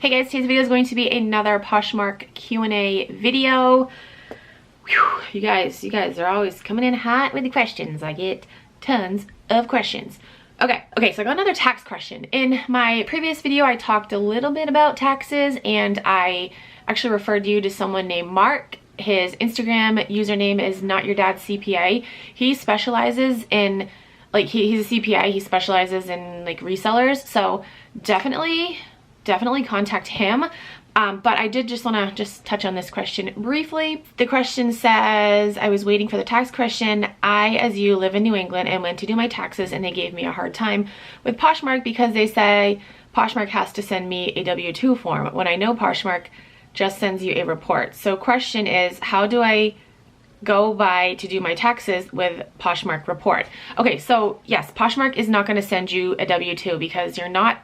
Hey guys, today's video is going to be another Poshmark Q&A video. Whew, you guys are always coming in hot with the questions. I get tons of questions. Okay, so I got another tax question. In my previous video, I talked a little bit about taxes, and I actually referred you to someone named Mark. His Instagram username is Not Your Dad's CPA. He specializes in, like, he's a CPA. He specializes in like resellers. So definitely contact him. But I did just want to touch on this question briefly. The question says, I was waiting for the tax question. I, as you, live in New England and went to do my taxes, and they gave me a hard time with Poshmark because they say Poshmark has to send me a W-2 form when I know Poshmark just sends you a report. So question is, how do I go by to do my taxes with Poshmark report? Okay, so yes, Poshmark is not going to send you a W-2 because you're not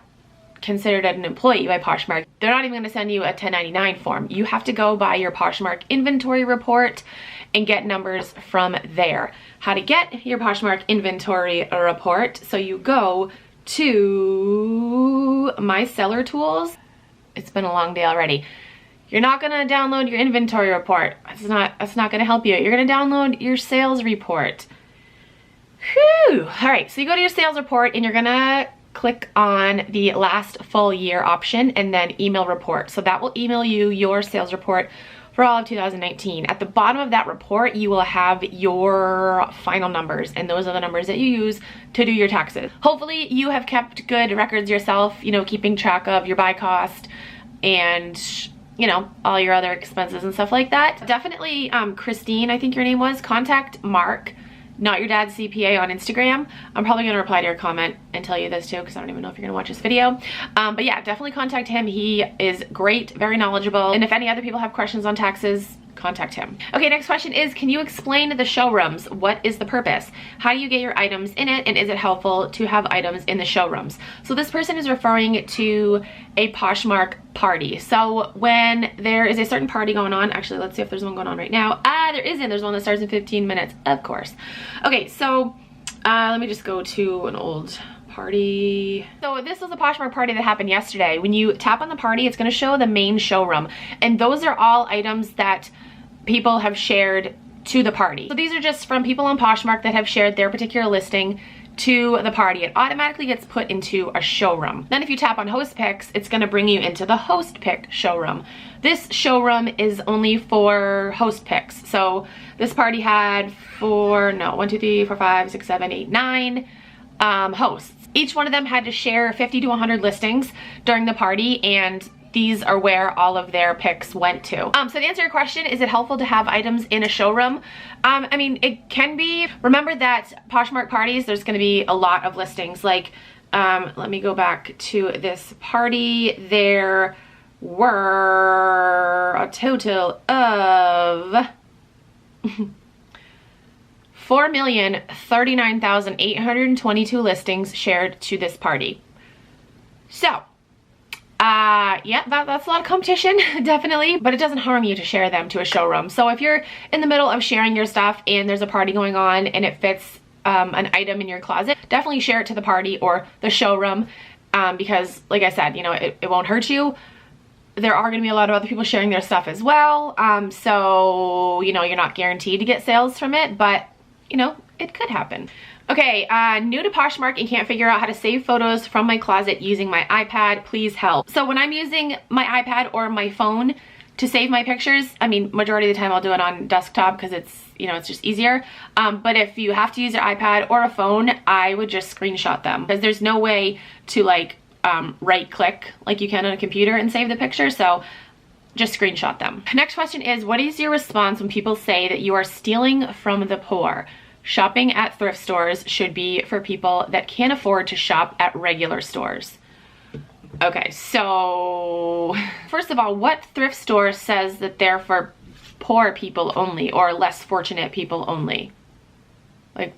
considered an employee by Poshmark. They're not even going to send you a 1099 form. You have to go by your Poshmark inventory report and get numbers from there. How to get your Poshmark inventory report? So you go to My Seller Tools. It's been a long day already. You're not going to download your inventory report. That's not going to help you. You're going to download your sales report. Whew. All right, so you go to your sales report and you're going to click on the last full year option and then email report. So that will email you your sales report for all of 2019. At the bottom of that report, you will have your final numbers, and those are the numbers that you use to do your taxes. Hopefully you have kept good records yourself, you know, keeping track of your buy cost and, you know, all your other expenses and stuff like that. Definitely, Christine, I think your name was, contact Mark, Not Your Dad's CPA, on Instagram. I'm probably going to reply to your comment and tell you this too, because I don't even know if you're going to watch this video. But yeah, definitely contact him. He is great, very knowledgeable. And if any other people have questions on taxes, contact him. Okay, next question is, can you explain the showrooms? What is the purpose? How do you get your items in it? And is it helpful to have items in the showrooms? So this person is referring to a Poshmark party. So when there is a certain party going on, actually, let's see if there's one going on right now. There isn't. There's one that starts in 15 minutes, of course. Okay, so let me just go to an old party. So this was a Poshmark party that happened yesterday. When you tap on the party, it's going to show the main showroom, and those are all items that people have shared to the party. So these are just from people on Poshmark that have shared their particular listing to the party. It automatically gets put into a showroom. Then if you tap on host picks, it's going to bring you into the host picked showroom. This showroom is only for host picks. So this party had 9 hosts. Each one of them had to share 50 to 100 listings during the party, and these are where all of their picks went to. So to answer your question, is it helpful to have items in a showroom? I mean, it can be. Remember that Poshmark parties, there's gonna be a lot of listings. Like, let me go back to this party. There were a total of 4,039,822 listings shared to this party. So, yeah, that's a lot of competition, definitely, but it doesn't harm you to share them to a showroom. So if you're in the middle of sharing your stuff and there's a party going on and it fits an item in your closet, definitely share it to the party or the showroom, because like I said, you know, it won't hurt you. There are going to be a lot of other people sharing their stuff as well, so, you know, you're not guaranteed to get sales from it, but, you know, it could happen. Okay, new to Poshmark and can't figure out how to save photos from my closet using my iPad. Please help. So when I'm using my iPad or my phone to save my pictures, I mean, majority of the time I'll do it on desktop because it's, you know, it's just easier. But if you have to use your iPad or a phone, I would just screenshot them, because there's no way to like right click like you can on a computer and save the picture. So just screenshot them. Next question is, what is your response when people say that you are stealing from the poor? Shopping at thrift stores should be for people that can't afford to shop at regular stores. Okay, so first of all, what thrift store says that they're for poor people only or less fortunate people only? Like,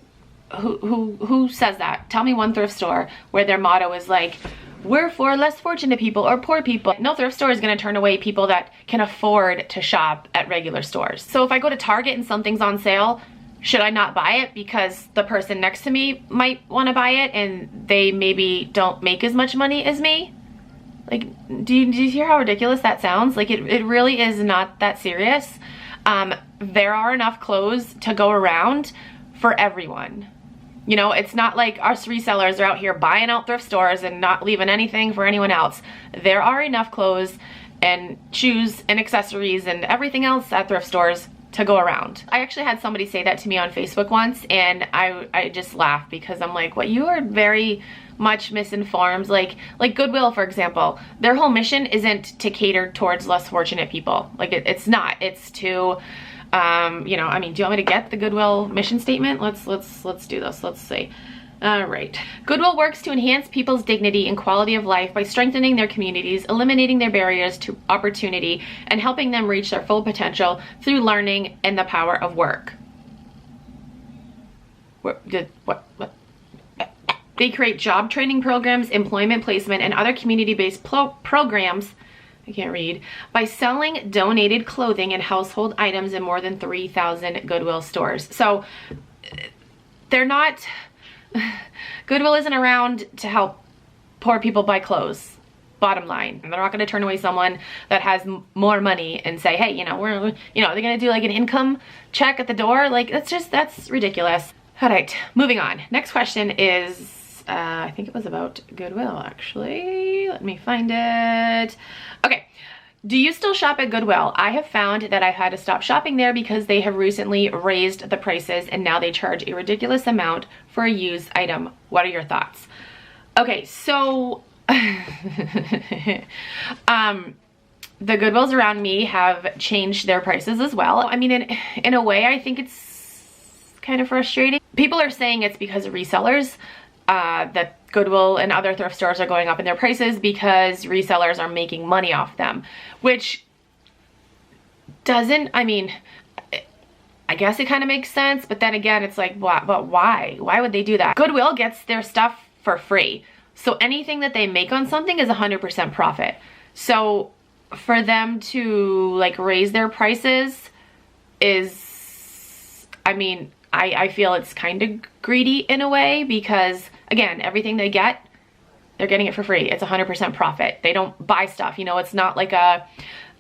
who says that? Tell me one thrift store where their motto is like, we're for less fortunate people or poor people. No thrift store is going to turn away people that can afford to shop at regular stores. So if I go to Target and something's on sale, should I not buy it because the person next to me might want to buy it and they maybe don't make as much money as me? Like, do you hear how ridiculous that sounds? Like, it really is not that serious. There are enough clothes to go around for everyone. You know, it's not like us resellers are out here buying out thrift stores and not leaving anything for anyone else. There are enough clothes and shoes and accessories and everything else at thrift stores to go around. I actually had somebody say that to me on Facebook once, and I just laughed because I'm like, what, you are very much misinformed. Like Goodwill, for example, their whole mission isn't to cater towards less fortunate people. Like it's not. It's to you know, I mean, do you want me to get the Goodwill mission statement? Let's do this. Let's see. All right. Goodwill works to enhance people's dignity and quality of life by strengthening their communities, eliminating their barriers to opportunity, and helping them reach their full potential through learning and the power of work. What? They create job training programs, employment placement, and other community-based programs, I can't read, by selling donated clothing and household items in more than 3,000 Goodwill stores. So they're not, Goodwill isn't around to help poor people buy clothes, bottom line. And they're not gonna turn away someone that has more money and say, hey, you know, they're gonna do like an income check at the door. Like, that's ridiculous. All right, moving on. Next question is, I think it was about Goodwill, actually. Let me find it. Okay. Do you still shop at Goodwill? I have found that I've had to stop shopping there because they have recently raised the prices and now they charge a ridiculous amount for a used item. What are your thoughts? Okay, so the Goodwills around me have changed their prices as well. I mean, in a way, I think it's kind of frustrating. People are saying it's because of resellers. That Goodwill and other thrift stores are going up in their prices because resellers are making money off them, which doesn't, I mean, I guess it kind of makes sense, but then again, it's like, but why? Why would they do that? Goodwill gets their stuff for free. So anything that they make on something is 100% profit. So for them to like raise their prices is, I mean, I feel it's kind of greedy in a way because, again, everything they get, they're getting it for free. It's 100% profit. They don't buy stuff. You know, it's not like a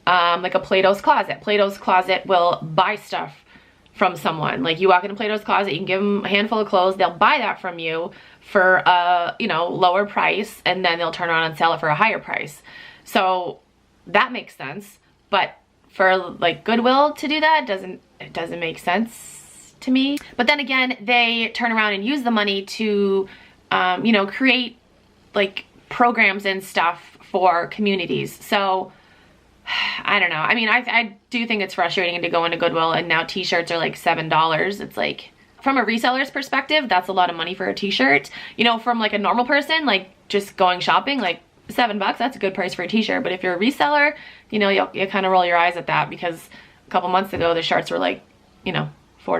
Plato's Closet. Plato's Closet will buy stuff from someone. Like, you walk into Plato's Closet, you can give them a handful of clothes. They'll buy that from you for a, you know, lower price, and then they'll turn around and sell it for a higher price. So that makes sense. But for like Goodwill to do that, it doesn't make sense to me. But then again, they turn around and use the money to, you know, create like programs and stuff for communities. So I don't know. I mean, I do think it's frustrating to go into Goodwill and now t-shirts are like $7. It's like, from a reseller's perspective, that's a lot of money for a t-shirt. You know, from like a normal person, like just going shopping, like $7, that's a good price for a t-shirt. But if you're a reseller, you know, you kind of roll your eyes at that because a couple months ago, the shirts were like, you know, $4,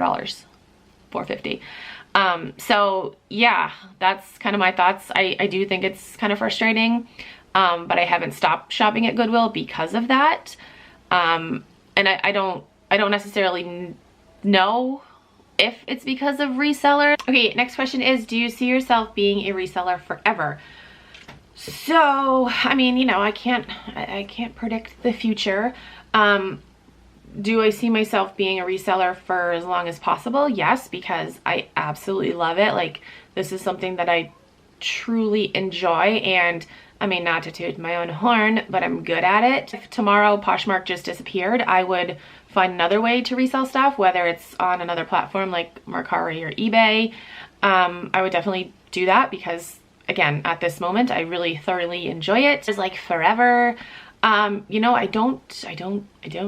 $4.50. So yeah, that's kind of my thoughts. I do think it's kind of frustrating, but I haven't stopped shopping at Goodwill because of that. And I don't necessarily know if it's because of resellers. Okay, next question is, do you see yourself being a reseller forever? So, I mean, you know, I can't predict the future. Do I see myself being a reseller for as long as possible? Yes, because I absolutely love it. Like, this is something that I truly enjoy, and I mean, not to toot my own horn, but I'm good at it. If tomorrow Poshmark just disappeared, I would find another way to resell stuff, whether it's on another platform like Mercari or eBay. I would definitely do that because, again, at this moment, I really thoroughly enjoy it. It's like forever. You know, I don't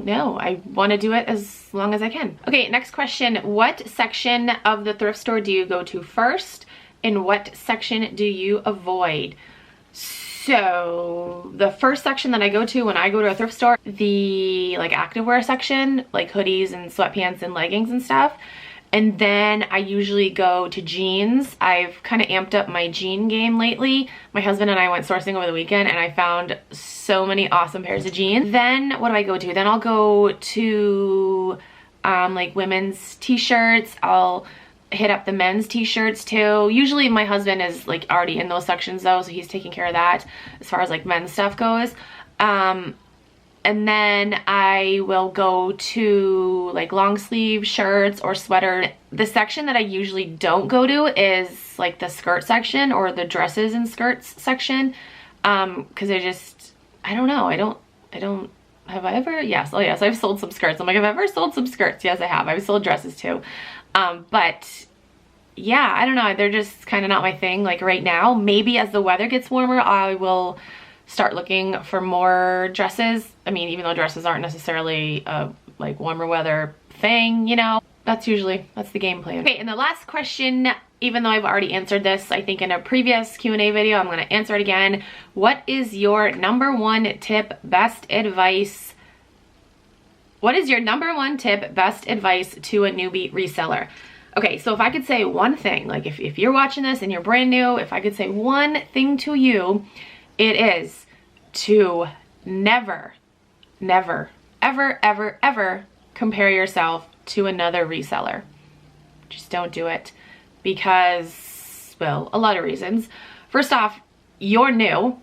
know. I want to do it as long as I can. Okay, next question. What section of the thrift store do you go to first? And what section do you avoid? So the first section that I go to when I go to a thrift store, the like activewear section, like hoodies and sweatpants and leggings and stuff. And then I usually go to jeans. I've kind of amped up my jean game lately. My husband and I went sourcing over the weekend and I found so many awesome pairs of jeans. Then what do I go to? Then I'll go to like women's t-shirts. I'll hit up the men's t-shirts too. Usually my husband is like already in those sections though, so he's taking care of that as far as like men's stuff goes. And then I will go to like long sleeve shirts or sweater. The section that I usually don't go to is like the skirt section or the dresses and skirts section. Cause I don't know. I don't, have I ever? Yes. Oh yes. I've sold some skirts. I'm like, have I ever sold some skirts? Yes, I have. I've sold dresses too. But yeah, I don't know. They're just kind of not my thing. Like right now, maybe as the weather gets warmer, I will start looking for more dresses. I mean, even though dresses aren't necessarily a like warmer weather thing, you know, that's the game plan. Okay, and the last question, even though I've already answered this, I think in a previous Q&A video, I'm gonna answer it again. What is your number one tip, best advice? What is your number one tip, best advice to a newbie reseller? Okay, so if I could say one thing, like if you're watching this and you're brand new, if I could say one thing to you, it is to never, ever, ever compare yourself to another reseller. Just don't do it because, well, a lot of reasons. First off, you're new.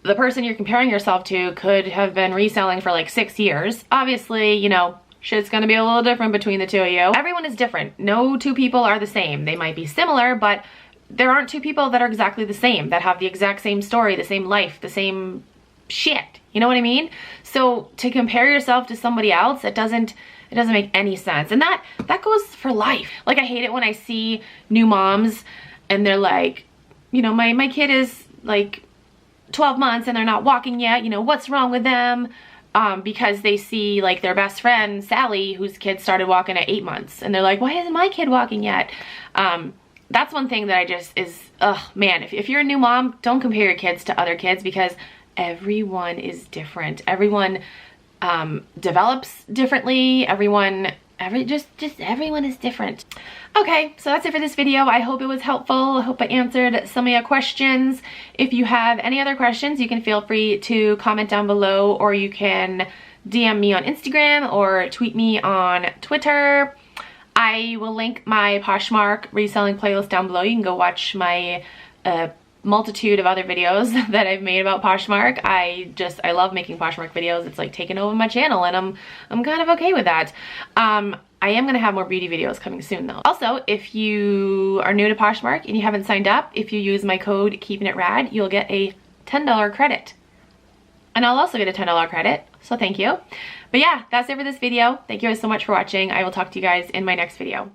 The person you're comparing yourself to could have been reselling for like 6 years. Obviously, you know, shit's gonna be a little different between the two of you. Everyone is different. No two people are the same. They might be similar, but there aren't two people that are exactly the same, that have the exact same story, the same life, the same shit. You know what I mean? So to compare yourself to somebody else, it doesn't make any sense. And that goes for life. Like I hate it when I see new moms and they're like, you know, my kid is like 12 months and they're not walking yet. You know, what's wrong with them? Because they see like their best friend, Sally, whose kid started walking at 8 months. And they're like, why isn't my kid walking yet? That's one thing that I just is, man, if you're a new mom, don't compare your kids to other kids because everyone is different. Everyone develops differently. Everyone is different. Okay, so that's it for this video. I hope it was helpful. I hope I answered some of your questions. If you have any other questions, you can feel free to comment down below, or you can DM me on Instagram or tweet me on Twitter. I will link my Poshmark reselling playlist down below. You can go watch my multitude of other videos that I've made about Poshmark. I love making Poshmark videos. It's like taking over my channel and I'm kind of okay with that. I am gonna have more beauty videos coming soon though. Also, if you are new to Poshmark and you haven't signed up, if you use my code KeepinItRad, you'll get a $10 credit. And I'll also get a $10 credit, so thank you. But yeah, that's it for this video. Thank you guys so much for watching. I will talk to you guys in my next video.